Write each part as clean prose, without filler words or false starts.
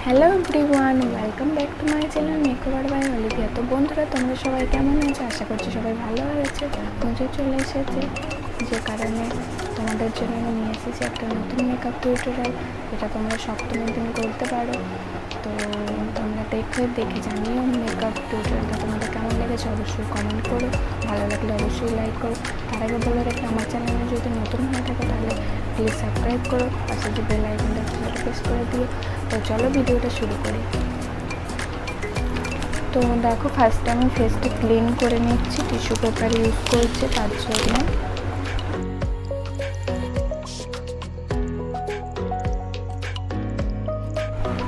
Hello everyone, welcome back to my channel makeover by Olivia. তো বন্ধুরা, তোমরা সবাই কেমন আছো? আশা করছি সবাই ভালো আছে। পুজো চলে এসেছে, যে কারণে তোমাদের জন্য আমি নিয়ে এসেছি একটা নতুন মেকআপ টিউটোরিয়াল, যেটা তোমরা সপ্তমীর দিন করতে পারো। তো তোমরা দেখে জানিও মেকআপ টিউটোরিয়ালটা তোমাদের কেমন লেগেছে। অবশ্যই কমেন্ট করো, ভালো লাগলে অবশ্যই লাইক করো। তার আগে বলে রেখে, আমার চ্যানেলে যদি নতুন হয়ে থাকে তাহলে প্লিজ সাবস্ক্রাইব করো, পাশে যে বেল আইকনটা সেটা প্রেস করে দিও। তো চলো ভিডিওটা শুরু করি। তো দেখো, ফার্স্টে আমি ফেসটা ক্লিন করে নিচ্ছি, টিস্যু পেপার ইউজ করছি তার জন্য।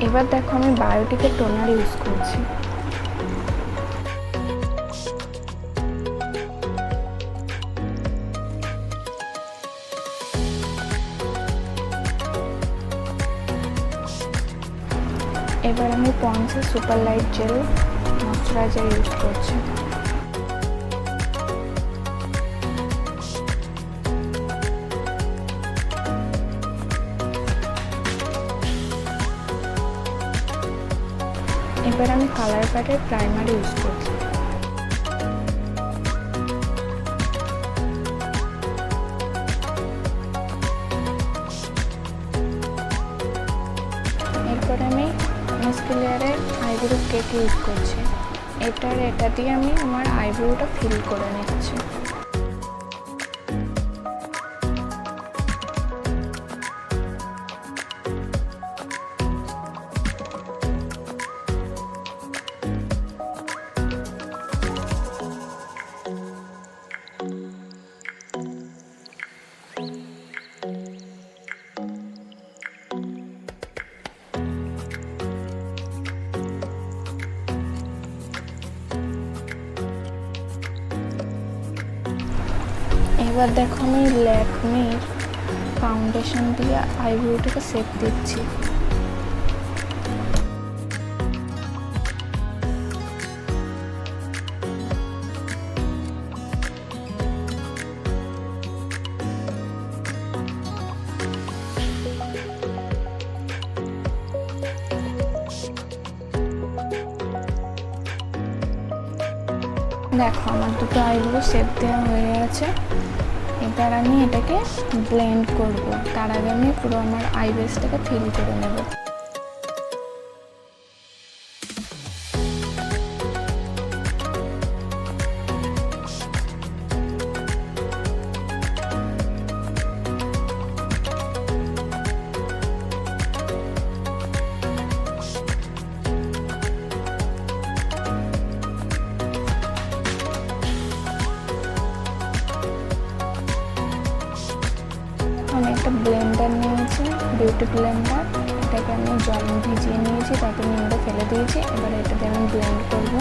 এবার দেখো, আমি বায়োটিকের টোনার ইউজ করছি। এবার আমি পন্ডসের super light gel moisturiser use করছি। এবার আমি কালার প্যাডের প্রাইমার ইউজ করছি। এরপর আমি মিসকেলিয়ারের আইব্রো কেক ইউজ করছি। এটা দিয়ে আমি আমার আইব্রোটা ফিল করে নিচ্ছি। এবার দেখো, আমি ল্যাকমির ফাউন্ডেশন দিয়ে আইব্রোটাকে শেপ দিচ্ছি। দেখো, আমার দুটো আইব্রো শেপ দেওয়া হয়ে আছে। এবার আমি এটাকে ব্লেন্ড করব। তার আগে আমি পুরো আমার আই বেসটাকে ফিল করে নেব। আমি একটা ব্লেন্ডার নিয়েছি, বিউটি ব্লেন্ডার। এটাকে আমি জল ভিজিয়ে নিয়েছি, তারপর নিমটা ফেলে দিয়েছি। এবার এটাতে আমি ব্লেন্ড করব।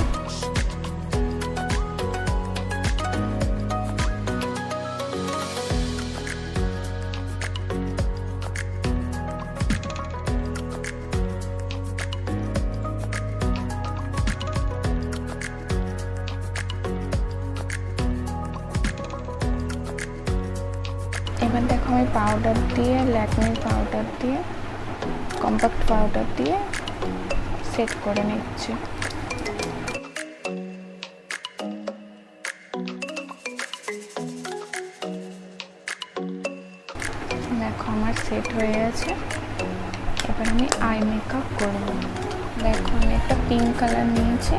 এবার দেখো, আমি পাউডার দিয়ে, ল্যাকমির পাউডার দিয়ে, কম্প্যাক্ট পাউডার দিয়ে সেট করে নিচ্ছি। দেখো, আমার সেট হয়ে গেছে। এবার আমি আই মেকআপ করব। দেখো, আমি একটা পিঙ্ক কালার নিয়েছি।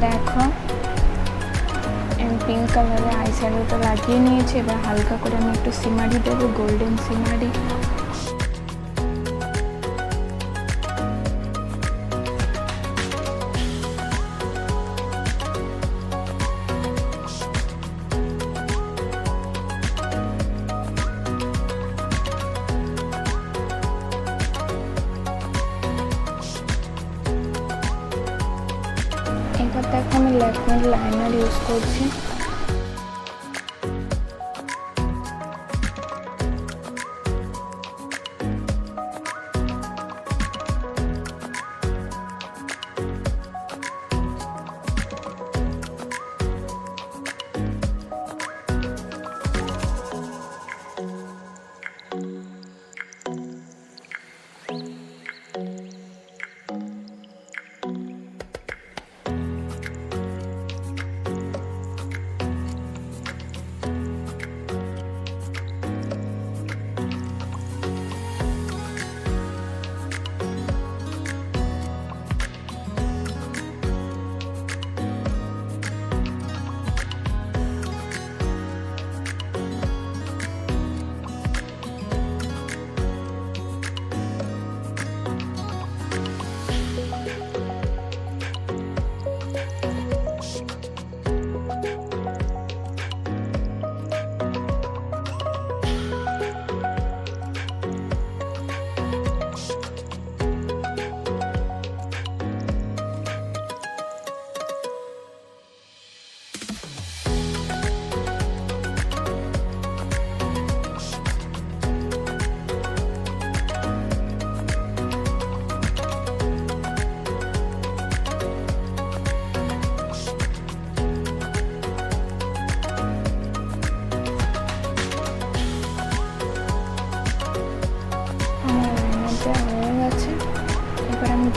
দেখো, আমি পিঙ্ক কালারের আই শ্যাডোটা লাগিয়ে নিয়েছি। এবার হালকা করে আমি একটু সিমারি দেবো, গোল্ডেন সিমারি। এবার দেখো আমি ল্যাকমের লাইনার ইউজ করছি।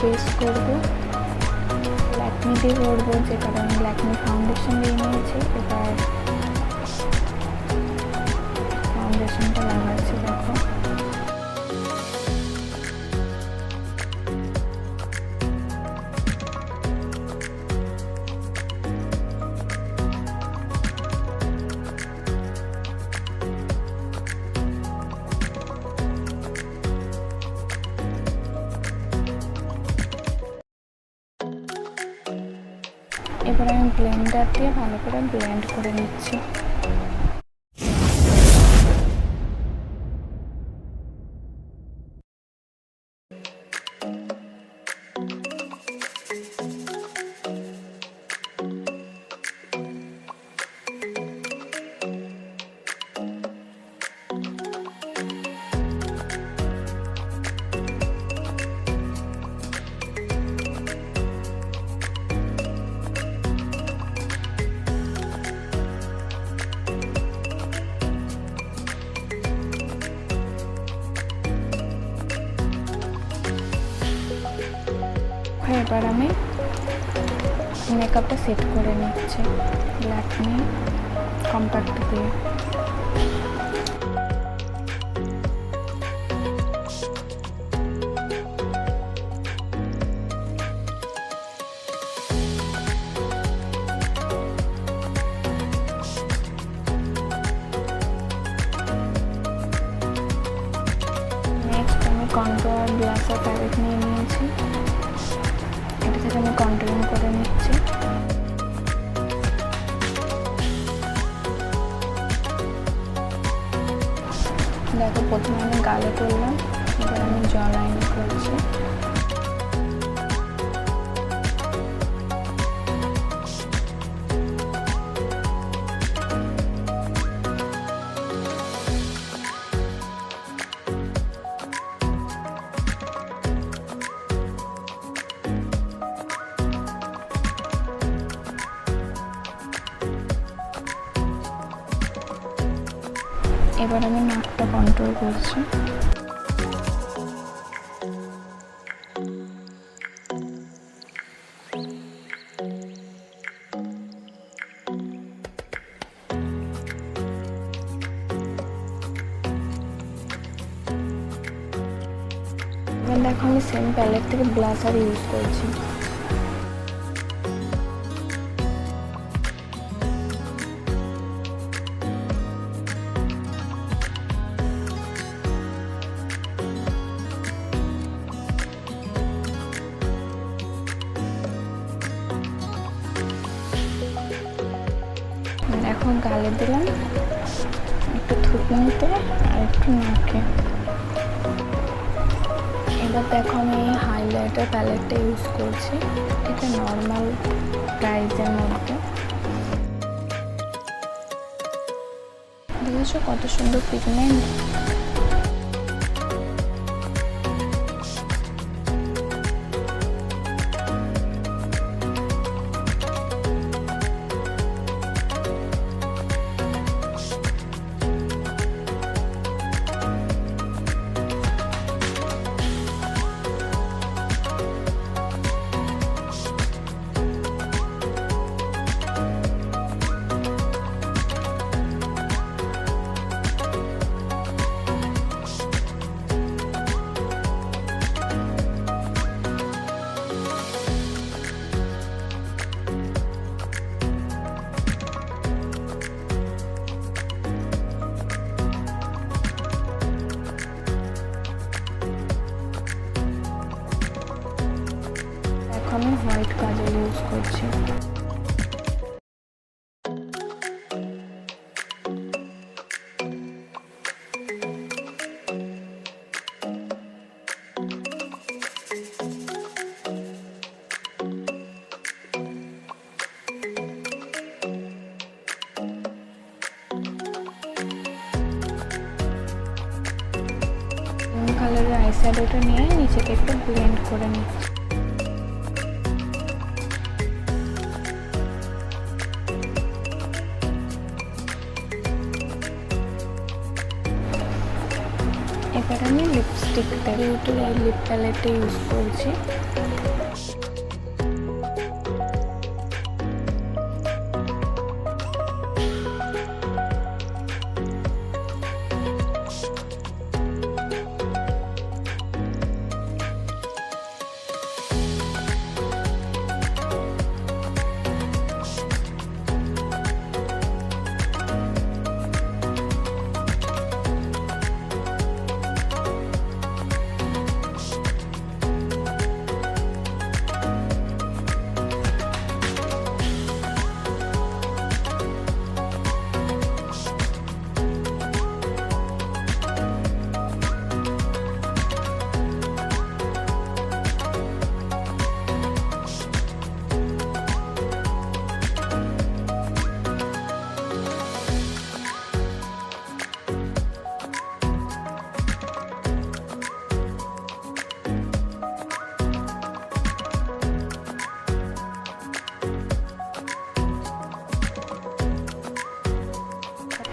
বেস করবো, ল্যাকমে দিয়ে করবো, যে কারণে ল্যাকমে ফাউন্ডেশন দিয়ে নিয়েছি। এবার ফাউন্ডেশনটা লাগাচ্ছি। দেখো এবার আমি ব্লেন্ডার দিয়ে ভালো করে ব্লেন্ড করে নিচ্ছি। এবার আমি মেকআপটা সেট করে নিচ্ছি ল্যাকমে কম্প্যাক্ট দিয়ে। নেক্সট আমি কন্ট্রোল ব্লাশার প্যালেট নিয়ে নিয়েছি, আমি কন্ট্রোলিং করে নিচ্ছি। দেখো প্রথমে আমি গালে করলাম, এবার আমি জল আইন করছি। এবার আমি নাকটা কন্ট্রোল করছি। এবার দেখো আমি সেম প্যালেট থেকে ব্লাশার ইউজ করছি। এখন গালে দিলাম, একটু থুতনিতে আর একটু নাকে। এবার এবার দেখো আমি হাইলাইটার প্যালেটটা ইউজ করছি, এটা নর্মাল প্রাইসের মধ্যে। দেখেছো কত সুন্দর পিগমেন্ট। আমি হোয়াইট কাজল ইউজ করছি। কালারের আইশ্যাডোটা নিয়ে নিচেতে একটু ব্লেন্ড করে নিচ্ছি। এবার আমি লিপস্টিক বিউটির এই লিপ প্যালেটটা ইউজ করছি।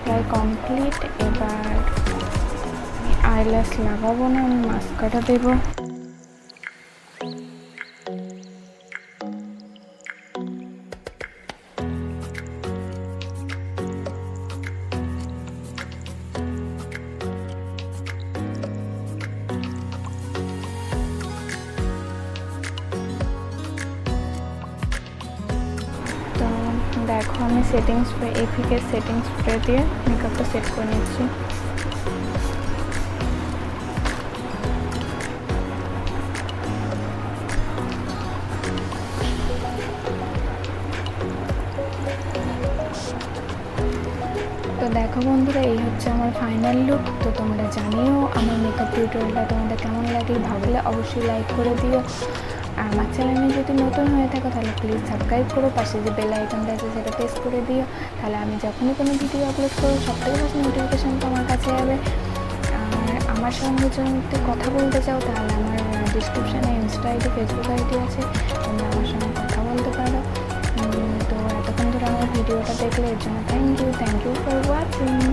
প্রায় কমপ্লিট। এবার আইল্যাশ লাগাবো না, আমি মাস্কারা দেবো। দেখো আমি সেটিং স্প্রে এফিকের সেটিং স্প্রে দিয়ে মেকআপটা সেট করে নিচ্ছি। তো দেখো বন্ধুরা, এই হচ্ছে আমার ফাইনাল লুক। তো তোমরা জানিও আমার মেকআপ টিউটোরিয়ালটা তোমাদের কেমন লাগে, ভাবলে অবশ্যই লাইক করে দিও। আর আমার চ্যানেলে যদি নতুন হয়ে থাকো তাহলে প্লিজ সাবস্ক্রাইব করো, পাশে যে বেল আইকনটা আছে সেটা প্রেস করে দিও, তাহলে আমি যখনই কোনো ভিডিও আপলোড করবো সবথেকে ফার্স্ট নোটিফিকেশানটা আমার কাছে যাবে। আর আমার সঙ্গে যদি কথা বলতে চাও তাহলে আমার ডিসক্রিপশানে ইনস্টা আইডি, ফেসবুক আইডি আছে, তোমরা আমার সঙ্গে কথা বলতে পারো। তো এতক্ষণ ধরে আমার ভিডিওটা দেখলে এর জন্য থ্যাংক ইউ ফর ওয়াচিং।